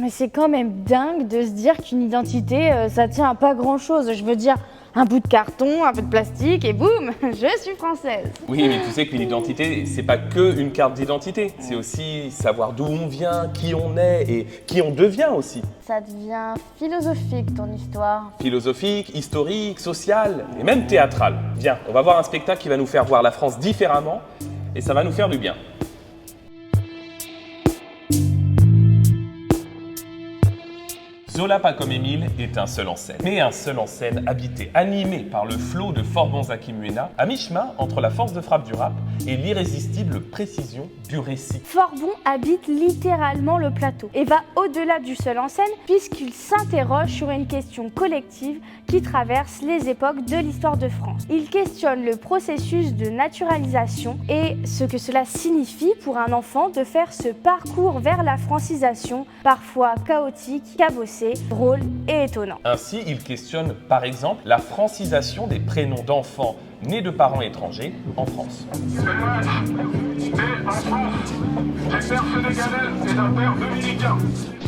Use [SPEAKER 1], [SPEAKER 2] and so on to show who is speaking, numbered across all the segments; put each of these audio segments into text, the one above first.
[SPEAKER 1] Mais c'est quand même dingue de se dire qu'une identité, ça tient à pas grand-chose. Je veux dire, un bout de carton, un peu de plastique et boum, je suis française.
[SPEAKER 2] Oui, mais tu sais qu'une identité, c'est pas que une carte d'identité. C'est aussi savoir d'où on vient, qui on est et qui on devient aussi.
[SPEAKER 1] Ça devient philosophique ton histoire.
[SPEAKER 2] Philosophique, historique, social et même théâtral. Viens, on va voir un spectacle qui va nous faire voir la France différemment et ça va nous faire du bien. Zola pas comme Émile est un seul en scène, mais un seul en scène habité, animé par le flot de Forbon-Zakimuna, à mi-chemin entre la force de frappe du rap et l'irrésistible précision du récit.
[SPEAKER 1] Forbon habite littéralement le plateau et va au-delà du seul en scène puisqu'il s'interroge sur une question collective qui traverse les époques de l'histoire de France. Il questionne le processus de naturalisation et ce que cela signifie pour un enfant de faire ce parcours vers la francisation, parfois chaotique, cabossé, drôle et étonnant.
[SPEAKER 2] Ainsi, il questionne par exemple la francisation des prénoms d'enfants nés de parents étrangers en France.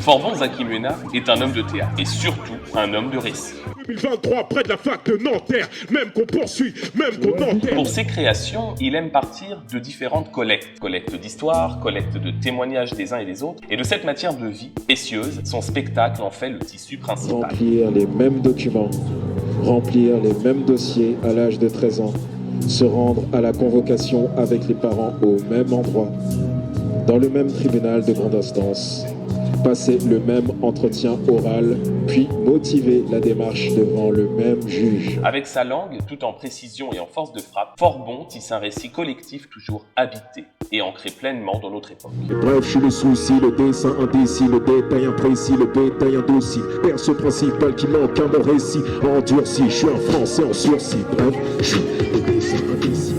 [SPEAKER 2] Forbon-Zakimuna est un homme de théâtre et surtout un homme de récit.
[SPEAKER 3] 2023, près de la fac de Nanterre, même qu'on poursuit, même qu'on enterre.
[SPEAKER 2] Pour ses créations, il aime partir de différentes collectes. Collecte d'histoire, collecte de témoignages des uns et des autres. Et de cette matière de vie précieuse, son spectacle en fait le tissu principal.
[SPEAKER 4] Remplir les mêmes documents, remplir les mêmes dossiers à l'âge de 13 ans, se rendre à la convocation avec les parents au même endroit, dans le même tribunal de grande instance, passer le même entretien oral, puis motiver la démarche devant le même juge.
[SPEAKER 2] Avec sa langue, tout en précision et en force de frappe, Forbon tisse un récit collectif toujours habité et ancré pleinement dans notre époque.
[SPEAKER 3] Bref, je suis le souci, le dessin indécis, le détail imprécis, le bétail indocile. Perso principal qui manque à mon récit, endurci, je suis un Français en sursis. Bref, je suis le dessin indécis.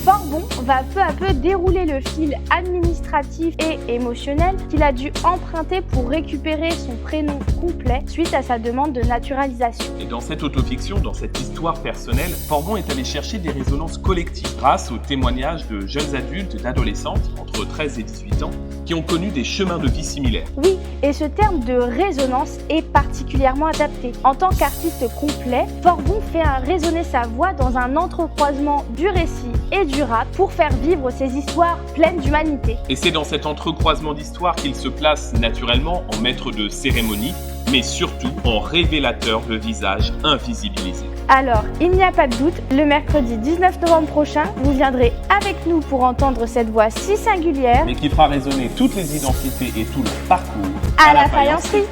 [SPEAKER 1] Forbon va peu à peu dérouler le fil administratif et émotionnel qu'il a dû emprunter pour récupérer son prénom complet suite à sa demande de naturalisation.
[SPEAKER 2] Et dans cette autofiction, dans cette histoire personnelle, Forbon est allé chercher des résonances collectives grâce aux témoignages de jeunes adultes et d'adolescentes entre 13 et 18 ans qui ont connu des chemins de vie similaires.
[SPEAKER 1] Oui, et ce terme de résonance est particulièrement adapté. En tant qu'artiste complet, Forbon fait résonner sa voix dans un entrecroisement du récit et du rap pour faire vivre ces histoires pleines d'humanité.
[SPEAKER 2] Et c'est dans cet entrecroisement d'histoires qu'il se place naturellement en maître de cérémonie, mais surtout en révélateur de visages invisibilisés.
[SPEAKER 1] Alors, il n'y a pas de doute, le mercredi 19 novembre prochain, vous viendrez avec nous pour entendre cette voix si singulière,
[SPEAKER 2] mais qui fera résonner toutes les identités et tout leur parcours
[SPEAKER 1] à la faïencerie.